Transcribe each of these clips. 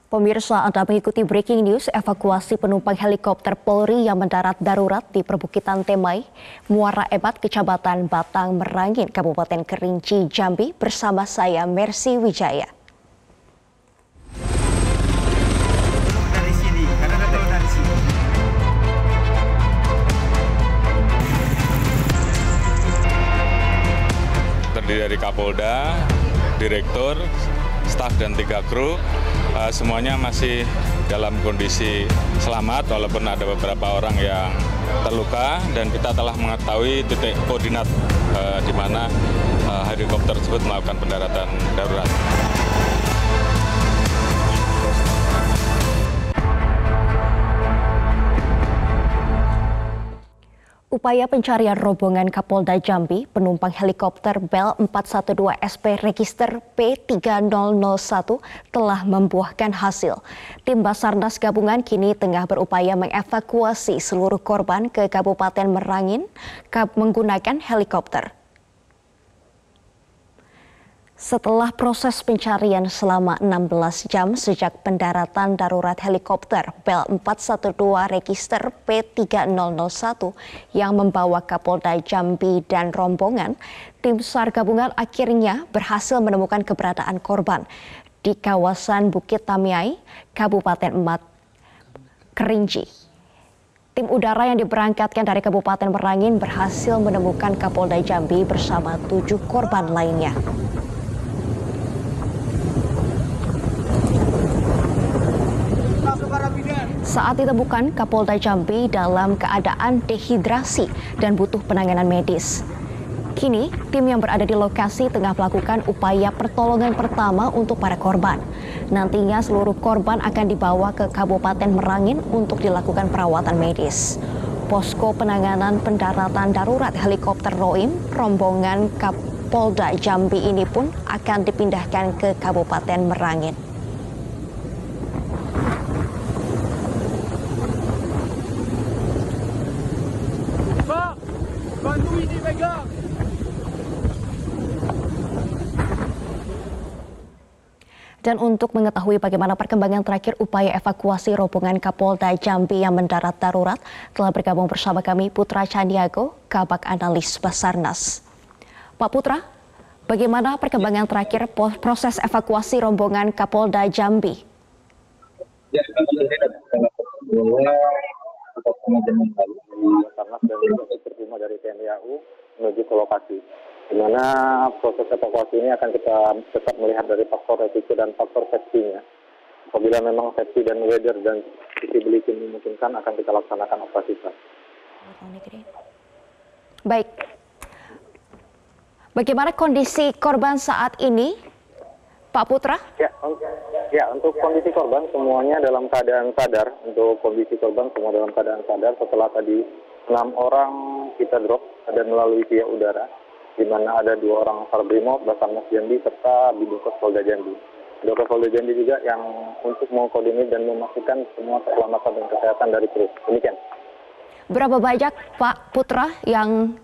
Pemirsa, Anda mengikuti breaking news evakuasi penumpang helikopter Polri yang mendarat darurat di perbukitan Temai, Muara Ebat, Kecamatan Batang Merangin, Kabupaten Kerinci, Jambi bersama saya Mercy Wijaya. Terdiri dari Kapolda, Direktur, staf dan 3 kru, semuanya masih dalam kondisi selamat walaupun ada beberapa orang yang terluka, dan kita telah mengetahui titik koordinat di mana helikopter tersebut melakukan pendaratan darurat. Upaya pencarian rombongan Kapolda Jambi, penumpang helikopter Bell 412 SP register P3001 telah membuahkan hasil. Tim Basarnas gabungan kini tengah berupaya mengevakuasi seluruh korban ke Kabupaten Merangin menggunakan helikopter. Setelah proses pencarian selama 16 jam sejak pendaratan darurat helikopter Bell 412 register P3001 yang membawa Kapolda Jambi dan rombongan, tim SAR gabungan akhirnya berhasil menemukan keberadaan korban di kawasan Bukit Tamiai, Kabupaten Kerinci. Tim udara yang diberangkatkan dari Kabupaten Merangin berhasil menemukan Kapolda Jambi bersama 7 korban lainnya. Saat ditemukan, Kapolda Jambi dalam keadaan dehidrasi dan butuh penanganan medis. Kini, tim yang berada di lokasi tengah melakukan upaya pertolongan pertama untuk para korban. Nantinya seluruh korban akan dibawa ke Kabupaten Merangin untuk dilakukan perawatan medis. Posko penanganan pendaratan darurat helikopter Roim, rombongan Kapolda Jambi ini pun akan dipindahkan ke Kabupaten Merangin. Bantu ini pegang. Dan untuk mengetahui bagaimana perkembangan terakhir upaya evakuasi rombongan Kapolda Jambi yang mendarat darurat, telah bergabung bersama kami Putra Candiago, Kabak Analis Basarnas. Pak Putra, bagaimana perkembangan terakhir proses evakuasi rombongan Kapolda Jambi? Ya, atas pengajaran lalu Basarnas dan juga terima dari TNI AU menuju ke lokasi, di mana proses evakuasi ini akan kita tetap melihat dari faktor resiko dan faktor safety-nya. Apabila memang safety dan weather dan visibility memungkinkan, akan kita laksanakan operasi. Baik, bagaimana kondisi korban saat ini, Pak Putra? Ya, untuk kondisi korban semuanya dalam keadaan sadar. Untuk kondisi korban semua dalam keadaan sadar. Setelah tadi 6 orang kita drop dan melalui via udara, di mana ada 2 orang SAR Brimob, Basarnas Jambi, serta Bidokes Polda Jambi. Bidokes Polda Jambi juga yang untuk mengkoordinir dan memastikan semua keselamatan dan kesehatan dari kru. Demikian. Berapa banyak Pak Putra yang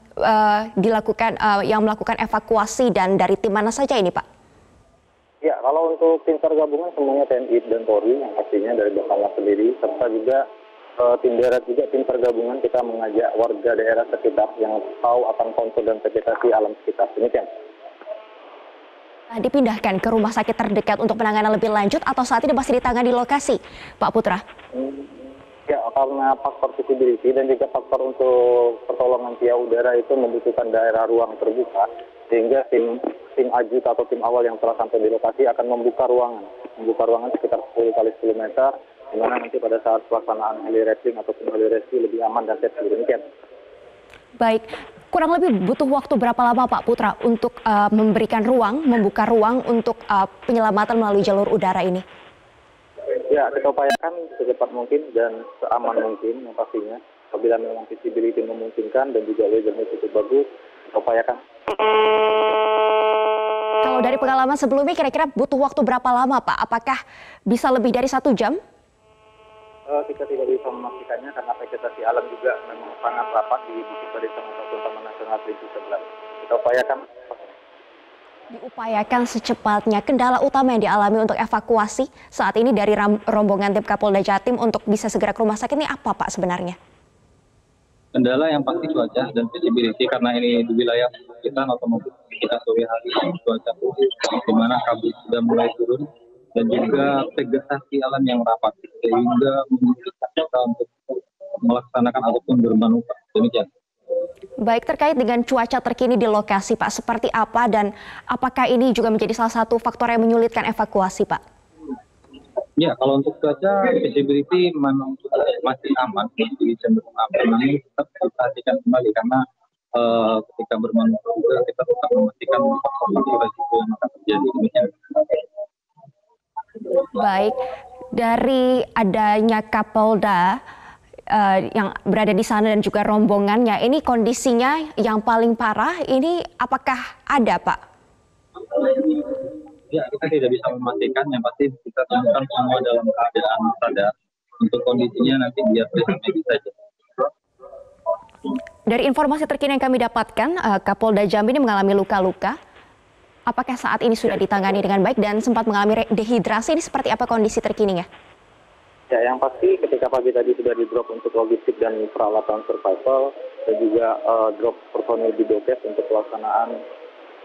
melakukan evakuasi dan dari tim mana saja ini, Pak? Ya, kalau untuk tim SAR gabungan semuanya TNI dan Polri yang pastinya dari Basarnas sendiri, serta juga tim darat juga tim SAR gabungan kita mengajak warga daerah sekitar yang tahu akan kontur dan vegetasi alam sekitar. Demikian. Dipindahkan ke rumah sakit terdekat untuk penanganan lebih lanjut atau saat ini masih ditangani di lokasi, Pak Putra? Ya, karena faktor visibility dan juga faktor untuk pertolongan via udara itu membutuhkan daerah ruang terbuka, sehingga tim ajut atau tim awal yang telah sampai di lokasi akan membuka ruangan sekitar 10 kali 10 meter, di mana nanti pada saat pelaksanaan heli rescue ataupun heli rescue lebih aman dan safety. Demikian. Baik, kurang lebih butuh waktu berapa lama Pak Putra untuk membuka ruang untuk penyelamatan melalui jalur udara ini? Ya, kita upayakan secepat mungkin dan seaman mungkin yang pastinya. Apabila memang visibility memungkinkan dan juga weather-nya cukup bagus, kita upayakan. Kalau dari pengalaman sebelumnya kira-kira butuh waktu berapa lama Pak? Apakah bisa lebih dari 1 jam? Kita tidak bisa memastikannya karena vegetasi alam juga memang sangat rapat di Bukit Barisan ataupun Taman Nasional Kerinci sebelah. Kita upayakan. Diupayakan secepatnya. Kendala utama yang dialami untuk evakuasi saat ini dari rombongan tim Kapolda Jatim untuk bisa segera ke rumah sakit ini apa Pak sebenarnya? Kendala yang pasti cuaca dan visibility, karena ini di wilayah kita otomatis kita sore hari cuaca di mana kabut sudah mulai turun dan juga vegetasi alam yang rapat sehingga memungkinkan kita untuk melaksanakan ataupun bermanuver. Demikian. Baik, terkait dengan cuaca terkini di lokasi Pak, seperti apa dan apakah ini juga menjadi salah satu faktor yang menyulitkan evakuasi Pak? Ya, kalau untuk cuaca, visibility memang masih aman, masih cenderung aman. Namun tetap diperhatikan kembali karena ketika bermanuver juga kita tetap memastikan faktor resiko yang akan terjadi. Demikian. Baik, dari adanya Kapolda yang berada di sana dan juga rombongannya, ini kondisinya yang paling parah ini apakah ada Pak? Ya, kita tidak bisa memastikan, yang pasti kita temukan semua dalam keadaan sadar. Untuk kondisinya nanti biar medis saja. Dari informasi terkini yang kami dapatkan, Kapolda Jambi ini mengalami luka-luka. Apakah saat ini sudah ditangani dengan baik dan sempat mengalami dehidrasi? Ini seperti apa kondisi terkininya? Ya, yang pasti ketika pagi tadi sudah di-drop untuk logistik dan peralatan survival dan juga drop personil di Dokes untuk pelaksanaan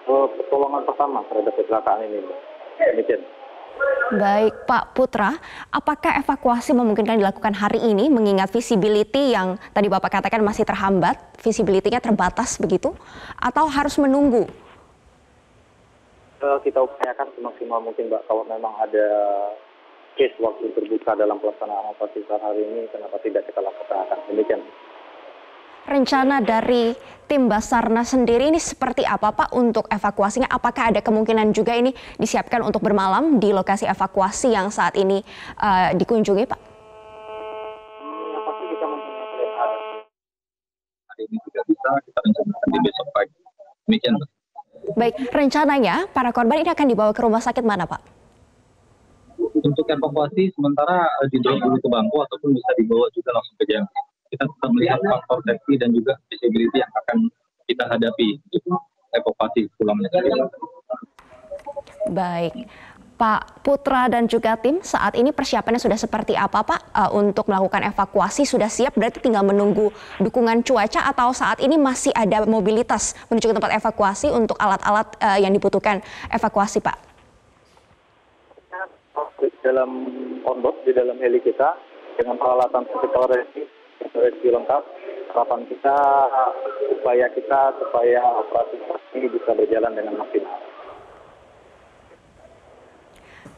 pertolongan pertama terhadap kecelakaan ini. Demikian. Baik, Pak Putra, apakah evakuasi memungkinkan dilakukan hari ini mengingat visibility yang tadi Bapak katakan masih terhambat, visibility-nya terbatas begitu, atau harus menunggu? Kita upayakan semaksimal mungkin Mbak, kalau memang ada case waktu terbuka dalam pelaksanaan operasi SAR hari ini, kenapa tidak kita laksanakan. Demikian. Rencana dari tim Basarnas sendiri ini seperti apa Pak untuk evakuasinya? Apakah ada kemungkinan juga ini disiapkan untuk bermalam di lokasi evakuasi yang saat ini dikunjungi Pak? Yang pasti kita mempunyai Hari ini tidak bisa, kita rencanakan di besok pagi. Demikian. Baik, rencananya para korban ini akan dibawa ke rumah sakit mana Pak? Untuk evakuasi sementara dibawa dulu ke Bangko ataupun bisa dibawa juga langsung ke Jambi. Kita tetap melihat faktor safety dan juga visibility yang akan kita hadapi untuk evakuasi pulangnya. Baik, Pak Putra dan juga tim saat ini persiapannya sudah seperti apa Pak untuk melakukan evakuasi? Sudah siap berarti tinggal menunggu dukungan cuaca atau saat ini masih ada mobilitas menuju ke tempat evakuasi untuk alat-alat yang dibutuhkan evakuasi Pak? Dalam onboard di dalam heli kita dengan peralatan rescue lengkap, harapan kita supaya operasi ini bisa berjalan dengan maksimal.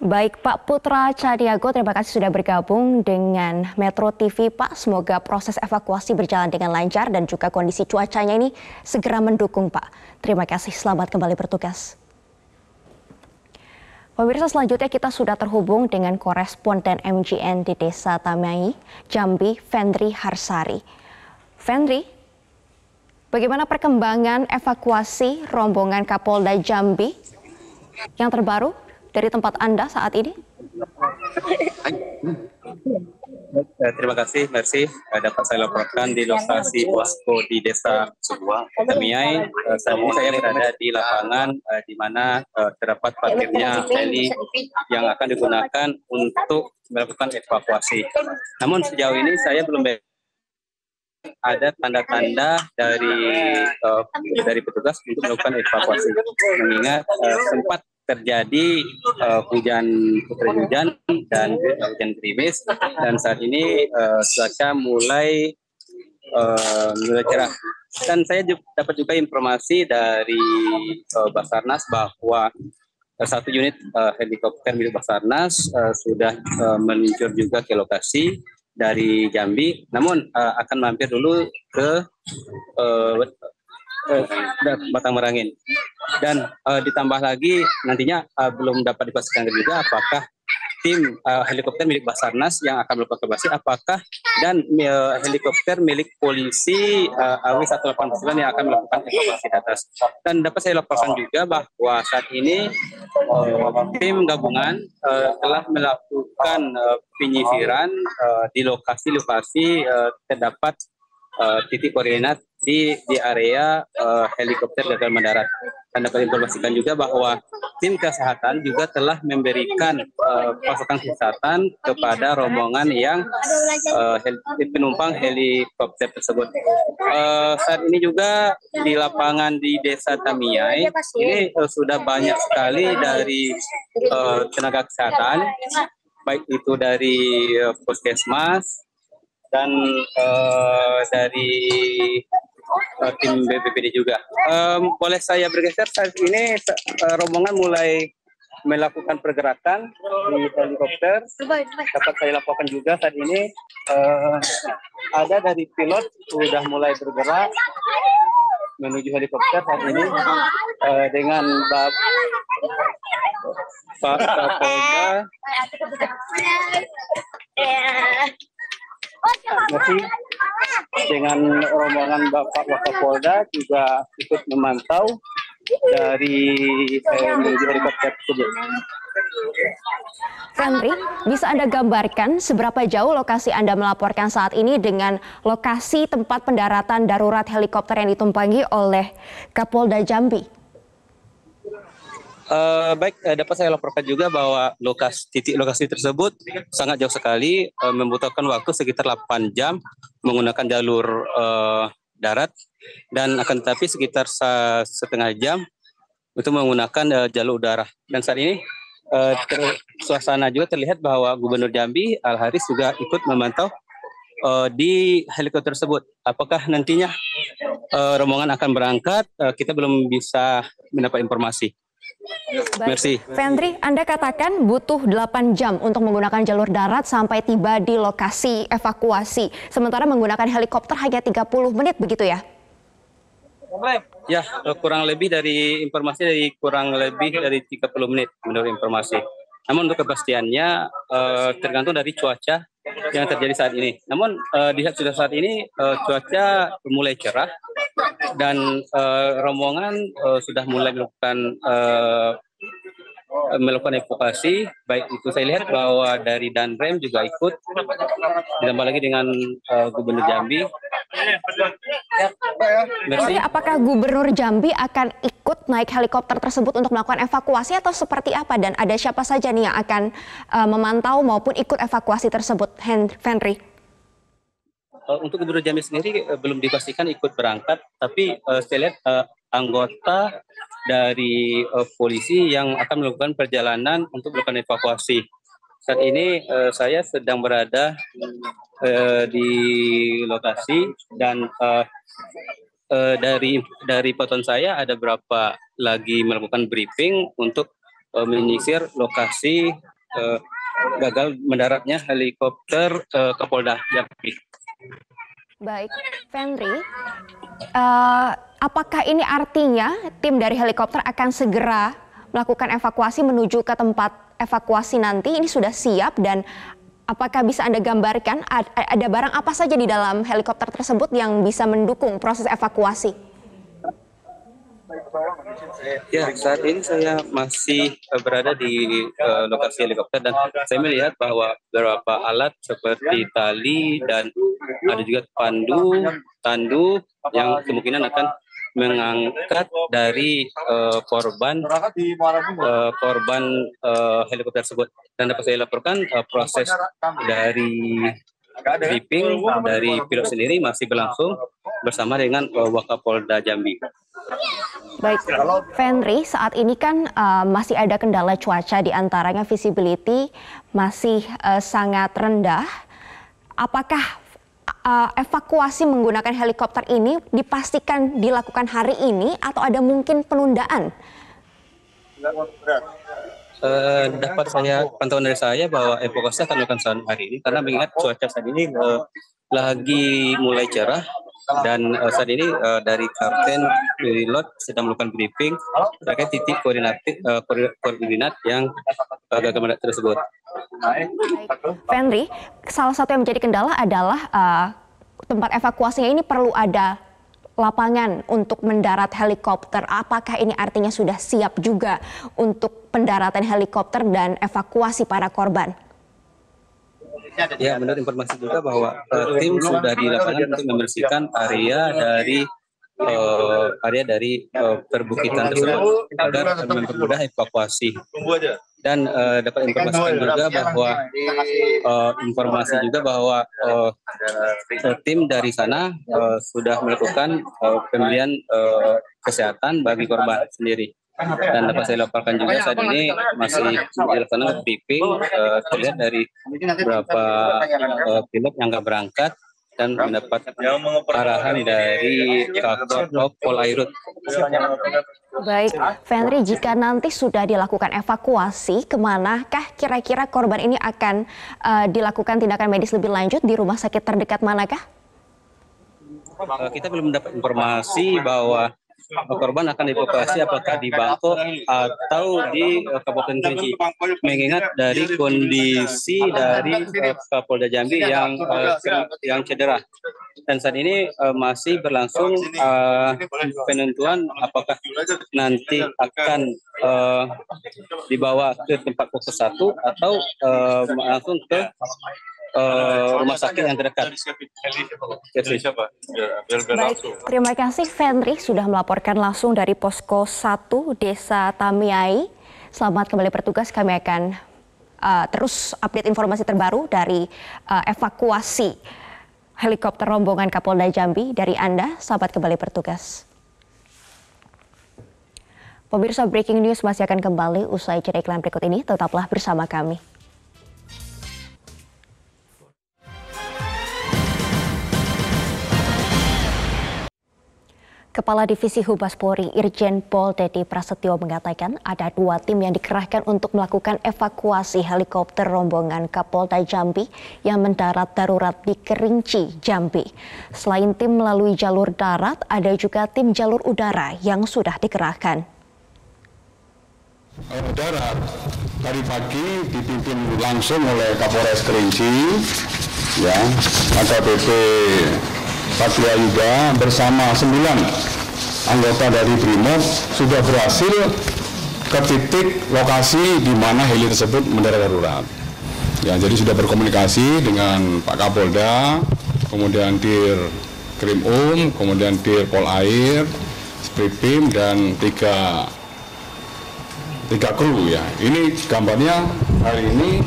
Baik Pak Putra Cadiago, terima kasih sudah bergabung dengan Metro TV Pak. Semoga proses evakuasi berjalan dengan lancar dan juga kondisi cuacanya ini segera mendukung Pak. Terima kasih, selamat kembali bertugas. Pemirsa, selanjutnya kita sudah terhubung dengan koresponden MGN di Desa Tamai, Jambi, Fendri Harsari. Fendri, bagaimana perkembangan evakuasi rombongan Kapolda Jambi yang terbaru dari tempat Anda saat ini? Terima kasih, Mercy. Dapat saya laporkan di lokasi posko di Desa Tamiai. Saat ini saya berada di lapangan di mana terdapat parkirnya heli yang akan digunakan untuk melakukan evakuasi. Namun sejauh ini saya belum ada tanda-tanda dari petugas untuk melakukan evakuasi. Mengingat sempat terjadi hujan dan hujan gerimis, dan saat ini cuaca mulai cerah. Dan saya dapat juga informasi dari Basarnas bahwa satu unit helikopter milik Basarnas sudah meluncur juga ke lokasi dari Jambi, namun akan mampir dulu ke Batang Merangin. Dan ditambah lagi nantinya belum dapat dipastikan juga apakah tim helikopter milik Basarnas yang akan melakukan evakuasi, apakah dan helikopter milik polisi AW 189 yang akan melakukan evakuasi di atas. Dan dapat saya laporkan juga bahwa saat ini tim gabungan telah melakukan penyisiran di lokasi-lokasi terdapat titik koordinat di area helikopter gagal mendarat. Dan dapat informasikan juga bahwa tim kesehatan juga telah memberikan pasokan kesehatan kepada rombongan yang penumpang helikopter tersebut. Saat ini juga di lapangan di Desa Tamiai ini sudah banyak sekali dari tenaga kesehatan, baik itu dari puskesmas dan dari tim BPBD juga. Boleh saya bergeser saat ini rombongan mulai melakukan pergerakan di helikopter. Dapat saya laporkan juga saat ini ada dari pilot sudah mulai bergerak menuju helikopter saat ini dengan Pak Kapolda. Masih dengan rombongan Bapak Wakapolda juga ikut memantau dari menuju helikopter tersebut. Fenri, bisa Anda gambarkan seberapa jauh lokasi Anda melaporkan saat ini dengan lokasi tempat pendaratan darurat helikopter yang ditumpangi oleh Kapolda Jambi? Baik, dapat saya laporkan juga bahwa titik lokasi tersebut sangat jauh sekali, membutuhkan waktu sekitar 8 jam menggunakan jalur darat, dan akan tetapi sekitar setengah jam untuk menggunakan jalur udara. Dan saat ini suasana juga terlihat bahwa Gubernur Jambi Al Haris juga ikut memantau di helikopter tersebut. Apakah nantinya rombongan akan berangkat? Kita belum bisa mendapat informasi. Baik, Fenri, Anda katakan butuh 8 jam untuk menggunakan jalur darat sampai tiba di lokasi evakuasi. Sementara menggunakan helikopter hanya 30 menit, begitu ya? Ya, kurang lebih dari 30 menit menurut informasi. Namun untuk kepastiannya tergantung dari cuaca yang terjadi saat ini. Namun sudah saat ini cuaca mulai cerah dan rombongan sudah mulai melakukan evakuasi. Baik itu saya lihat bahwa dari Danrem juga ikut, ditambah lagi dengan Gubernur Jambi. Jadi apakah Gubernur Jambi akan ikut naik helikopter tersebut untuk melakukan evakuasi atau seperti apa? Dan ada siapa saja nih yang akan memantau maupun ikut evakuasi tersebut, Fenri? Untuk Gubernur Jambi sendiri belum dipastikan ikut berangkat, tapi saya lihat anggota dari polisi yang akan melakukan perjalanan untuk melakukan evakuasi. Saat ini saya sedang berada di lokasi dan dari pantauan saya ada berapa lagi melakukan briefing untuk menyisir lokasi gagal mendaratnya helikopter Kapolda Jambi. Baik, Fenri, apakah ini artinya tim dari helikopter akan segera melakukan evakuasi menuju ke tempat evakuasi nanti? Ini sudah siap, dan apakah bisa Anda gambarkan ada barang apa saja di dalam helikopter tersebut yang bisa mendukung proses evakuasi? Ya, saat ini saya masih berada di lokasi helikopter dan saya melihat bahwa beberapa alat seperti tali dan ada juga tandu yang kemungkinan akan mengangkat dari korban helikopter tersebut. Dan dapat saya laporkan proses dari briefing dari pilot sendiri masih berlangsung bersama dengan Wakapolda Jambi. Baik, Fenri, saat ini kan masih ada kendala cuaca, di antaranya visibility masih sangat rendah. Apakah evakuasi menggunakan helikopter ini dipastikan dilakukan hari ini atau ada mungkin penundaan? Dapat saya pantauan dari saya bahwa evakuasi akan dilakukan hari ini karena mengingat cuaca saat ini lagi mulai cerah. Dan saat ini dari Kapten pilot sedang melakukan briefing terkait titik koordinat yang gagal mendarat tersebut. Fenri, salah satu yang menjadi kendala adalah tempat evakuasinya ini perlu ada lapangan untuk mendarat helikopter. Apakah ini artinya sudah siap juga untuk pendaratan helikopter dan evakuasi para korban? Ya, menurut informasi juga bahwa tim sudah di lapangan untuk membersihkan area dari area dari perbukitan tersebut agar mempermudah evakuasi. Dan dapat informasikan juga bahwa tim dari sana sudah melakukan pemberian kesehatan bagi korban sendiri. Dan dapat saya laporkan juga saat ini masih dilaksanakan briefing terlihat dari beberapa pilot yang akan berangkat dan mendapat arahan dari Kakor Polairut. Baik, Fenri, jika nanti sudah dilakukan evakuasi, kemanakah kira-kira korban ini akan dilakukan tindakan medis lebih lanjut di rumah sakit terdekat manakah? Kita belum mendapat informasi bahwa korban akan dievakuasi apakah di Bangkok atau di Kabupaten Kerinci, mengingat dari kondisi dari Kapolda Jambi yang cedera. Dan saat ini masih berlangsung penentuan apakah nanti akan dibawa ke tempat fokus 1 atau langsung ke rumah sakit yang terdekat. Baik, terima kasih Fenri sudah melaporkan langsung dari Posko 1 Desa Tamiai. Selamat kembali bertugas, kami akan terus update informasi terbaru dari evakuasi helikopter rombongan Kapolda Jambi dari Anda. Selamat kembali bertugas. Pemirsa, breaking news masih akan kembali usai jeda iklan berikut ini. Tetaplah bersama kami. Kepala Divisi Humas Polri Irjen Pol Dedi Prasetyo mengatakan ada 2 tim yang dikerahkan untuk melakukan evakuasi helikopter rombongan Kapolda Jambi yang mendarat darurat di Kerinci, Jambi. Selain tim melalui jalur darat, ada juga tim jalur udara yang sudah dikerahkan. Darat tadi pagi dipimpin langsung oleh Kapolres Kerinci, ya, AKBP Satya Yuda bersama 9 anggota dari Brimob sudah berhasil ke titik lokasi di mana heli tersebut mendarat darurat. Ya, jadi sudah berkomunikasi dengan Pak Kapolda, kemudian Dir Krim kemudian Dir Polair, Spripim dan tiga kru ya. Ini gambarnya hari ini.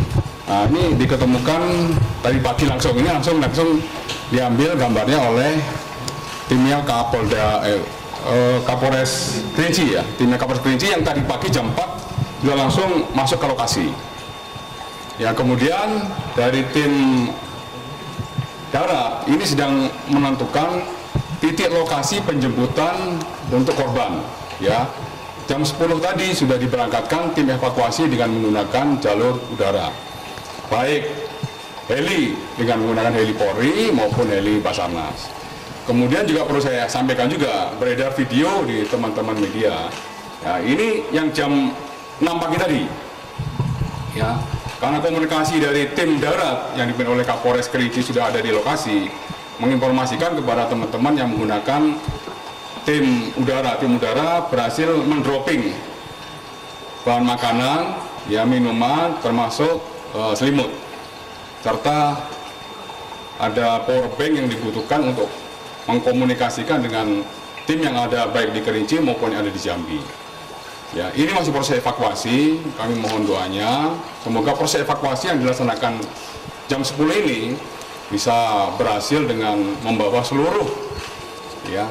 Nah, ini diketemukan tadi pagi langsung diambil gambarnya oleh timnya Kapolres Kerinci ya, timnya Kapolres Kerinci yang tadi pagi jam 4 sudah langsung masuk ke lokasi. Ya, kemudian dari tim darat ini sedang menentukan titik lokasi penjemputan untuk korban. Ya, jam 10 tadi sudah diberangkatkan tim evakuasi dengan menggunakan jalur udara. Baik heli dengan menggunakan heli Polri maupun heli Basarnas. Kemudian juga perlu saya sampaikan juga beredar video di teman-teman media. Ya, ini yang jam 6 pagi tadi. Ya, karena komunikasi dari tim darat yang dipimpin oleh Kapolres Kerinci sudah ada di lokasi, menginformasikan kepada teman-teman yang menggunakan tim udara berhasil mendropping bahan makanan, ya minuman termasuk selimut, serta ada power bank yang dibutuhkan untuk mengkomunikasikan dengan tim yang ada baik di Kerinci maupun yang ada di Jambi. Ya, ini masih proses evakuasi, kami mohon doanya, semoga proses evakuasi yang dilaksanakan jam 10 ini bisa berhasil dengan membawa seluruh ya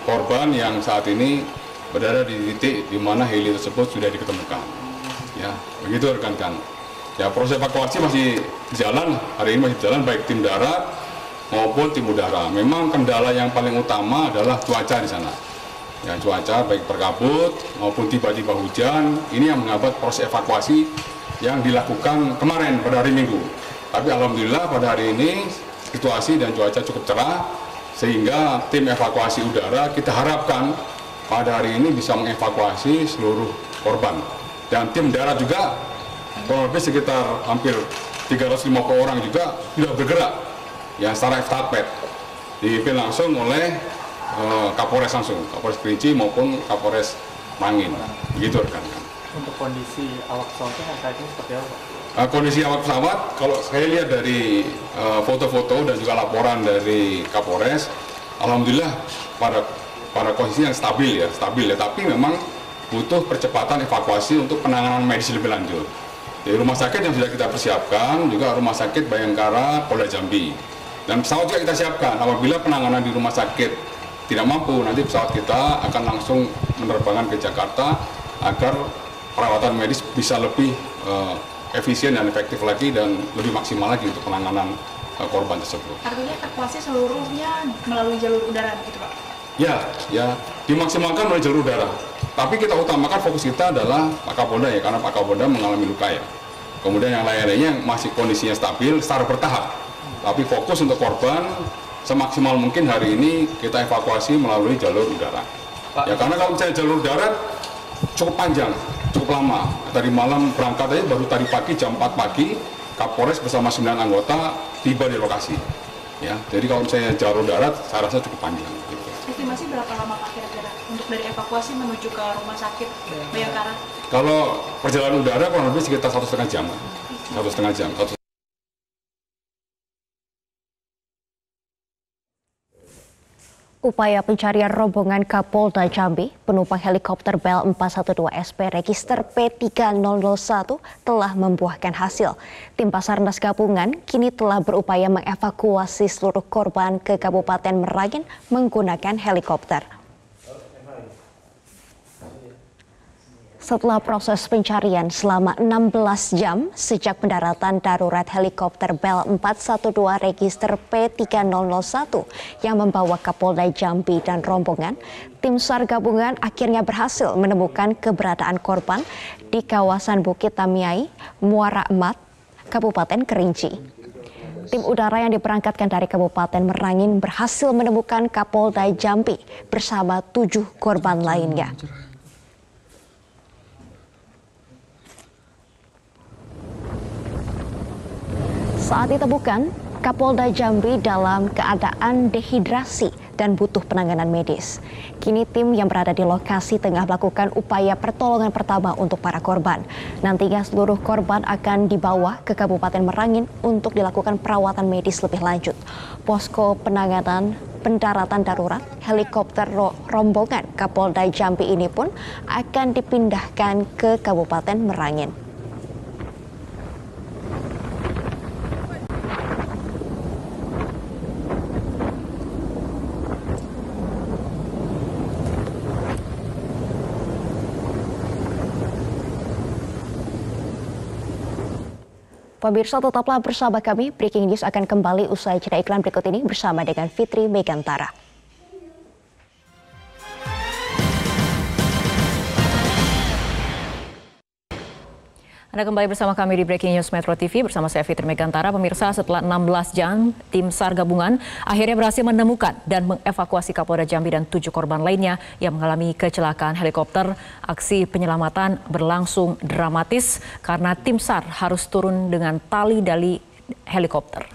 korban yang saat ini berada di titik di mana heli tersebut sudah diketemukan. Ya, begitu rekan-rekan. Ya, proses evakuasi masih jalan, hari ini masih jalan baik tim darat maupun tim udara. Memang kendala yang paling utama adalah cuaca di sana. Ya, cuaca baik berkabut maupun tiba-tiba hujan, ini yang menghambat proses evakuasi yang dilakukan kemarin pada hari Minggu. Tapi alhamdulillah pada hari ini situasi dan cuaca cukup cerah, sehingga tim evakuasi udara kita harapkan pada hari ini bisa mengevakuasi seluruh korban. Dan tim darat juga kurang lebih sekitar hampir 350 orang juga sudah bergerak ya secara estafet, dipimpin langsung oleh Kapolres langsung, Kapolres Kerinci maupun Kapolres Mangin. Begitu rekan-rekan. Untuk kondisi awak pesawatnya saat ini seperti apa? Kondisi awak pesawat, kalau saya lihat dari foto-foto dan juga laporan dari Kapolres, alhamdulillah pada posisi yang stabil ya, tapi memang butuh percepatan evakuasi untuk penanganan medis lebih lanjut. Di rumah sakit yang sudah kita persiapkan juga Rumah Sakit Bayangkara Polda Jambi, dan pesawat juga kita siapkan. Apabila penanganan di rumah sakit tidak mampu, nanti pesawat kita akan langsung menerbangkan ke Jakarta agar perawatan medis bisa lebih efisien dan efektif lagi dan lebih maksimal lagi untuk penanganan korban tersebut. Artinya evakuasi seluruhnya melalui jalur udara gitu Pak? Ya, dimaksimalkan melalui jalur udara. Tapi kita utamakan fokus kita adalah Pak Kapolda ya, karena Pak Kapolda mengalami luka ya. Kemudian yang lain-lainnya masih kondisinya stabil secara bertahap. Tapi fokus untuk korban semaksimal mungkin hari ini kita evakuasi melalui jalur udara. Ya karena kalau misalnya jalur darat cukup panjang, cukup lama. Tadi malam berangkat aja baru tadi pagi jam 4 pagi Kapolres bersama 9 anggota tiba di lokasi. Ya, jadi kalau misalnya jalur darat saya rasa cukup panjang. Gitu. Estimasi berapa lama Pak kira-kira untuk dari evakuasi menuju ke rumah sakit Bayangkara? Kalau perjalanan udara kurang lebih sekitar 1,5 jam. 1,5 jam. Upaya pencarian rombongan Kapolda Jambi, penumpang helikopter Bell 412 SP register P3001 telah membuahkan hasil. Tim Basarnas Gabungan kini telah berupaya mengevakuasi seluruh korban ke Kabupaten Merangin menggunakan helikopter. Setelah proses pencarian selama 16 jam sejak pendaratan darurat helikopter Bell 412 register P3001 yang membawa Kapolda Jambi dan rombongan, tim SAR gabungan akhirnya berhasil menemukan keberadaan korban di kawasan Bukit Tamiai, Muara Emat, Kabupaten Kerinci. Tim udara yang diberangkatkan dari Kabupaten Merangin berhasil menemukan Kapolda Jambi bersama 7 korban lainnya. Saat ditemukan, Kapolda Jambi dalam keadaan dehidrasi dan butuh penanganan medis. Kini tim yang berada di lokasi tengah melakukan upaya pertolongan pertama untuk para korban. Nantinya seluruh korban akan dibawa ke Kabupaten Merangin untuk dilakukan perawatan medis lebih lanjut. Posko penanganan pendaratan darurat helikopter rombongan Kapolda Jambi ini pun akan dipindahkan ke Kabupaten Merangin. Pemirsa, tetaplah bersama kami. Breaking News akan kembali usai jeda iklan berikut ini bersama dengan Fitri Megantara. Anda kembali bersama kami di Breaking News Metro TV bersama saya Fitri Megantara. Pemirsa, setelah 16 jam, tim SAR gabungan akhirnya berhasil menemukan dan mengevakuasi Kapolda Jambi dan 7 korban lainnya yang mengalami kecelakaan helikopter. Aksi penyelamatan berlangsung dramatis karena tim SAR harus turun dengan tali dari helikopter.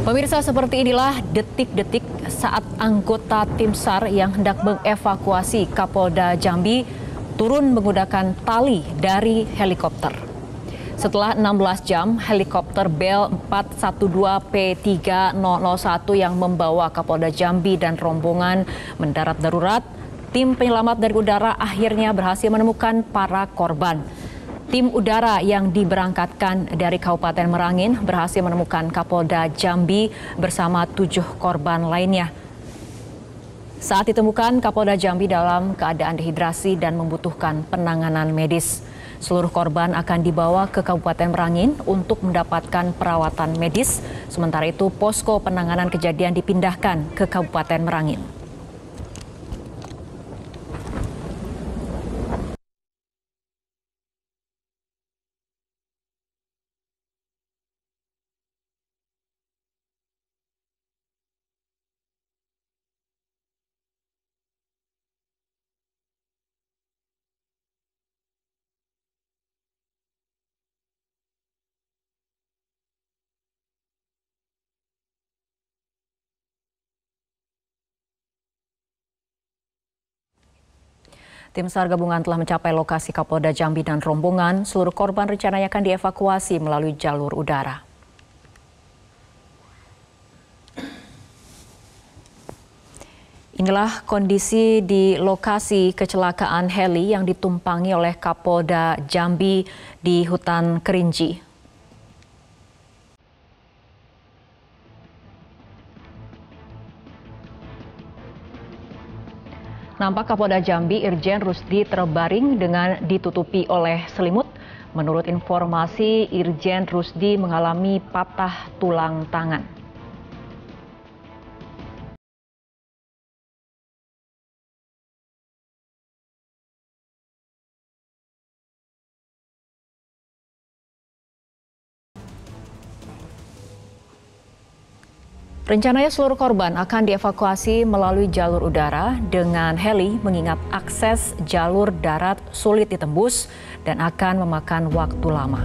Pemirsa, seperti inilah detik-detik saat anggota tim SAR yang hendak mengevakuasi Kapolda Jambi turun menggunakan tali dari helikopter. Setelah 16 jam, helikopter Bell 412 P3001 yang membawa Kapolda Jambi dan rombongan mendarat darurat, tim penyelamat dari udara akhirnya berhasil menemukan para korban. Tim udara yang diberangkatkan dari Kabupaten Merangin berhasil menemukan Kapolda Jambi bersama 7 korban lainnya. Saat ditemukan, Kapolda Jambi dalam keadaan dehidrasi dan membutuhkan penanganan medis. Seluruh korban akan dibawa ke Kabupaten Merangin untuk mendapatkan perawatan medis. Sementara itu, posko penanganan kejadian dipindahkan ke Kabupaten Merangin. Tim SAR gabungan telah mencapai lokasi Kapolda Jambi dan rombongan. Seluruh korban rencananya akan dievakuasi melalui jalur udara. Inilah kondisi di lokasi kecelakaan heli yang ditumpangi oleh Kapolda Jambi di hutan Kerinci. Nampak Kapolda Jambi Irjen Rusdi terbaring dengan ditutupi oleh selimut. Menurut informasi, Irjen Rusdi mengalami patah tulang tangan. Rencananya seluruh korban akan dievakuasi melalui jalur udara dengan heli mengingat akses jalur darat sulit ditembus dan akan memakan waktu lama.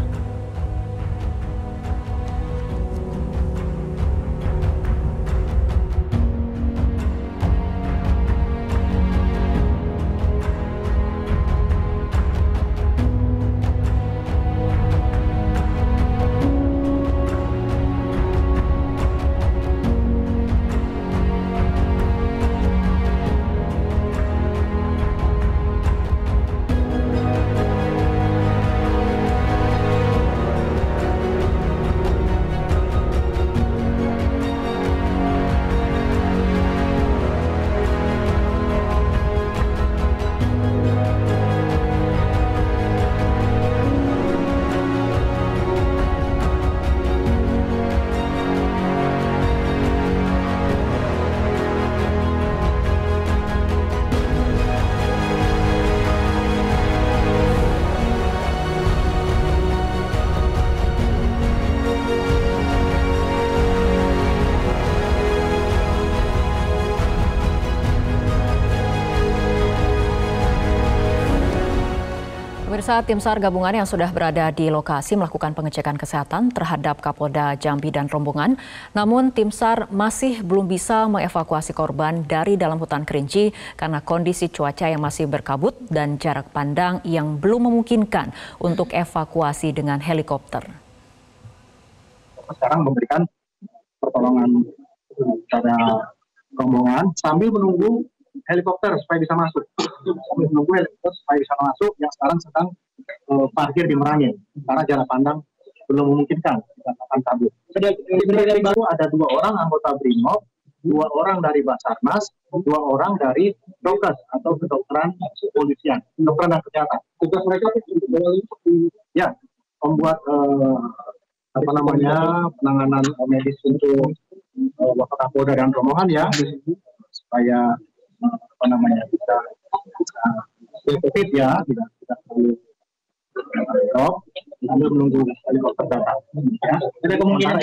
Pemirsa, tim SAR gabungan yang sudah berada di lokasi melakukan pengecekan kesehatan terhadap Kapolda Jambi dan rombongan. Namun tim SAR masih belum bisa mengevakuasi korban dari dalam hutan Kerinci karena kondisi cuaca yang masih berkabut dan jarak pandang yang belum memungkinkan untuk evakuasi dengan helikopter. Sekarang memberikan pertolongan pada rombongan sambil menunggu helikopter supaya bisa masuk. Sambil menunggu helikopter supaya bisa masuk yang sekarang sedang parkir di Merangin karena jarak pandang belum memungkinkan dikatakan kabur. Baru ada 2 orang anggota BRIMOB, 2 orang dari Basarnas, 2 orang dari Dokes atau kedokteran kepolisian, kedokteran dan kesehatan. Tugas mereka ya membuat penanganan medis untuk Bapak Kapolda dan rombongan ya supaya bisa efektif ya, tidak perlu sambil menunggu helikopter datang. Ya. Ada kemungkinan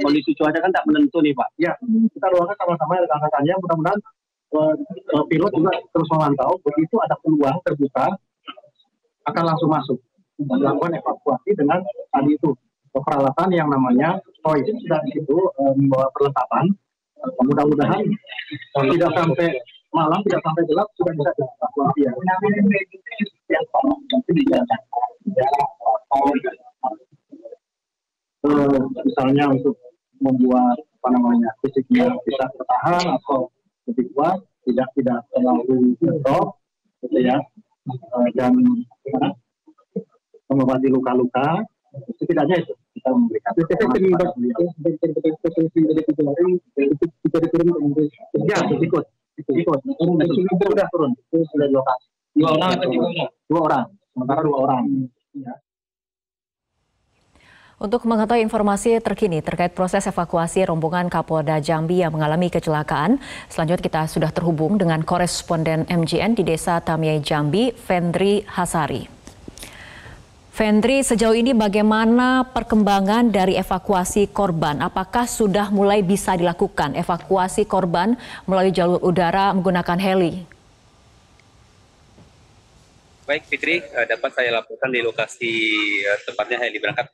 kondisi cuaca kan tak menentu nih Pak. Ya, kita doakan sama-sama rekan-rekannya, mudah-mudahan pilot juga terus memantau. Begitu ada peluang terbuka, akan langsung masuk melakukan evakuasi dengan tadi itu peralatan yang namanya toy. Sudah di situ membawa perlengkapan. Mudah-mudahan tidak sampai malam, tidak sampai gelap sudah bisa dievakuasi ya. Misalnya untuk membuat fisiknya bisa bertahan atau lebih kuat, tidak terlalu drop, gitu ya, dan mengobati luka-luka, setidaknya itu kita memberikan. Ya, ikut. Sudah turun, sudah di lokasi. 2 orang, sementara 2 orang. Ya. Untuk mengetahui informasi terkini terkait proses evakuasi rombongan Kapolda Jambi yang mengalami kecelakaan, selanjutnya kita sudah terhubung dengan koresponden MJN di Desa Tamiai Jambi, Fendri Hasari. Fendri, sejauh ini bagaimana perkembangan dari evakuasi korban? Apakah sudah mulai bisa dilakukan evakuasi korban melalui jalur udara menggunakan heli? Baik Fitri, dapat saya laporkan di lokasi tepatnya heli berangkat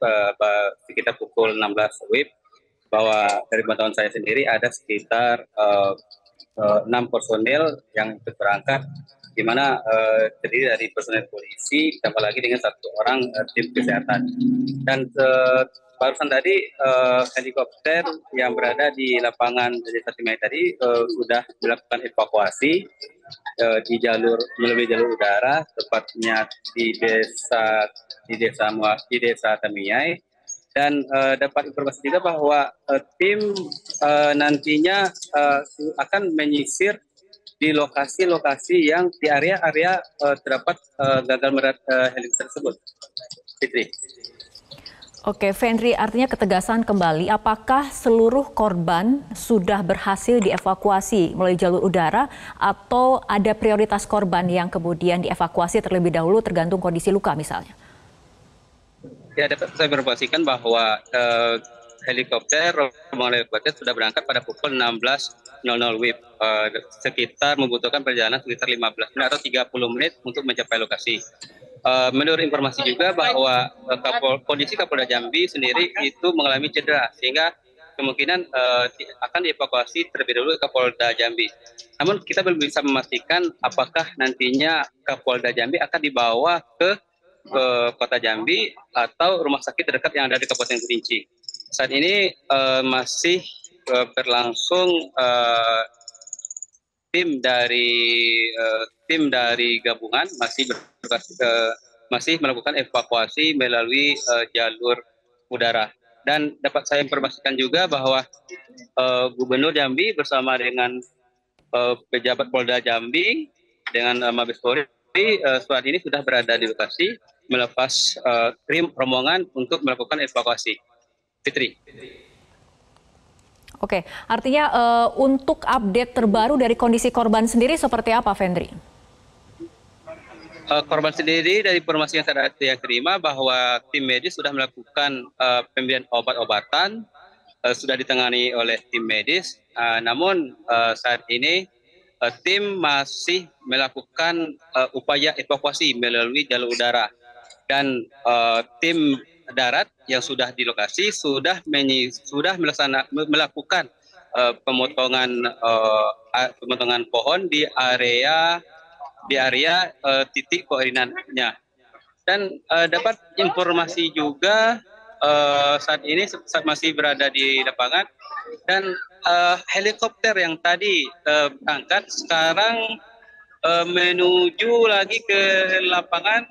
sekitar pukul 16 WIB bahwa dari pantauan saya sendiri ada sekitar 6 personel yang ikut berangkat, di mana terdiri dari personel polisi, ditambah lagi dengan 1 orang tim kesehatan. Dan barusan tadi helikopter yang berada di lapangan Desa Temiai tadi sudah melakukan evakuasi di melalui jalur udara, tepatnya di desa Temiai. Dan dapat informasi juga bahwa tim nantinya akan menyisir di lokasi-lokasi yang di area-area terdapat gagal merat helikopter tersebut. Fitri. Oke, Fendri, artinya ketegasan kembali, apakah seluruh korban sudah berhasil dievakuasi melalui jalur udara atau ada prioritas korban yang kemudian dievakuasi terlebih dahulu tergantung kondisi luka misalnya? Ya, dapat saya informasikan bahwa rombongan helikopter sudah berangkat pada pukul 16.00 WIB, sekitar membutuhkan perjalanan sekitar 15 menit atau 30 menit untuk mencapai lokasi. Menurut informasi juga bahwa kondisi Kapolda Jambi sendiri itu mengalami cedera, sehingga kemungkinan akan dievakuasi terlebih dahulu ke Kapolda Jambi. Namun kita belum bisa memastikan apakah nantinya Kapolda Jambi akan dibawa ke Kota Jambi atau rumah sakit terdekat yang ada di Kabupaten Kerinci. Saat ini masih berlangsung tim dari gabungan masih melakukan evakuasi melalui jalur udara. Dan dapat saya informasikan juga bahwa Gubernur Jambi bersama dengan pejabat Polda Jambi dengan Mabes Polri saat ini sudah berada di lokasi melepas tim rombongan untuk melakukan evakuasi. Fitri. Oke, artinya untuk update terbaru dari kondisi korban sendiri seperti apa, Fendri? Korban sendiri dari informasi yang saya terima bahwa tim medis sudah melakukan pemberian obat-obatan, sudah ditangani oleh tim medis. Namun saat ini tim masih melakukan upaya evakuasi melalui jalur udara. Dan tim darat yang sudah di lokasi sudah melakukan pemotongan pohon di area titik koordinatnya. Dan dapat informasi juga saat ini masih berada di lapangan, dan helikopter yang tadi berangkat sekarang menuju lagi ke lapangan.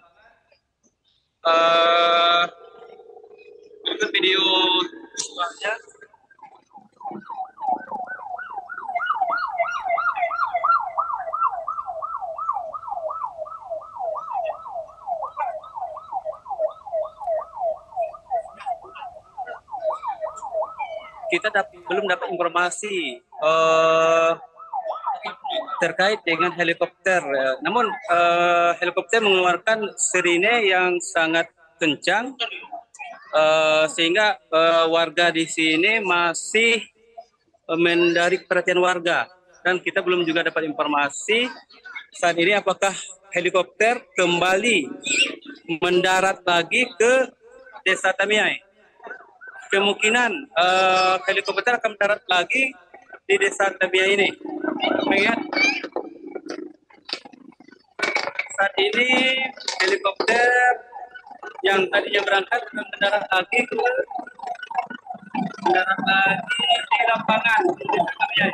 Untuk video selanjutnya. Kita belum dapat informasi terkait dengan helikopter. Namun helikopter mengeluarkan sirine yang sangat kencang, sehingga warga di sini masih menarik perhatian warga. Dan kita belum juga dapat informasi saat ini apakah helikopter kembali mendarat lagi ke Desa Temiai. Kemungkinan helikopter akan mendarat lagi di Desa Temiai ini. Mengingat saat ini helikopter yang tadinya berangkat akan mendarat lagi di lapangan di Desa Temiai.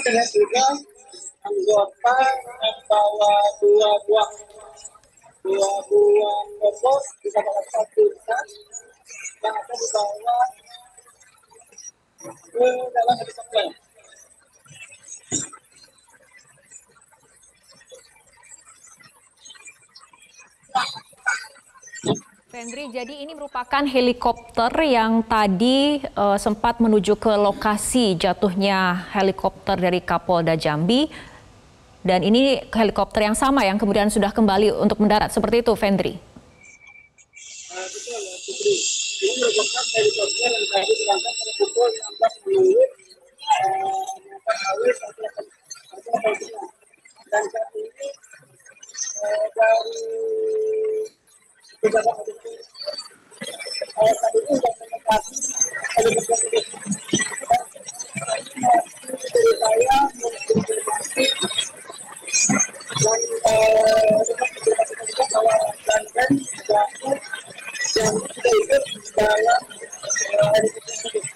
Terlihat juga anggota membawa 2 buah dua buah pokok bisa satu yang akan dibawa ke dalam helikopter. Fendri, jadi ini merupakan helikopter yang tadi sempat menuju ke lokasi jatuhnya helikopter dari Kapolda Jambi. Dan ini helikopter yang sama yang kemudian sudah kembali untuk mendarat. Seperti itu, Fendri? Betul, Putri. Ini merupakan helikopter yang tadi berangkat pada pukul 16.00 dan saat ini dari beberapa tadi ini sudah menempati helikopter ini. Dari saya mengonfirmasi dan bahwa Banten jatuh yang sudah ikut dalam helikopter ini.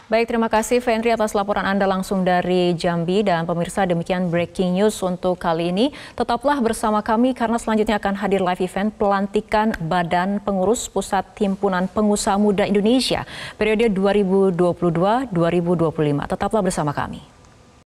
Baik, terima kasih Fendri atas laporan Anda langsung dari Jambi. Dan pemirsa, demikian breaking news untuk kali ini. Tetaplah bersama kami karena selanjutnya akan hadir live event pelantikan Badan Pengurus Pusat Himpunan Pengusaha Muda Indonesia periode 2022-2025. Tetaplah bersama kami.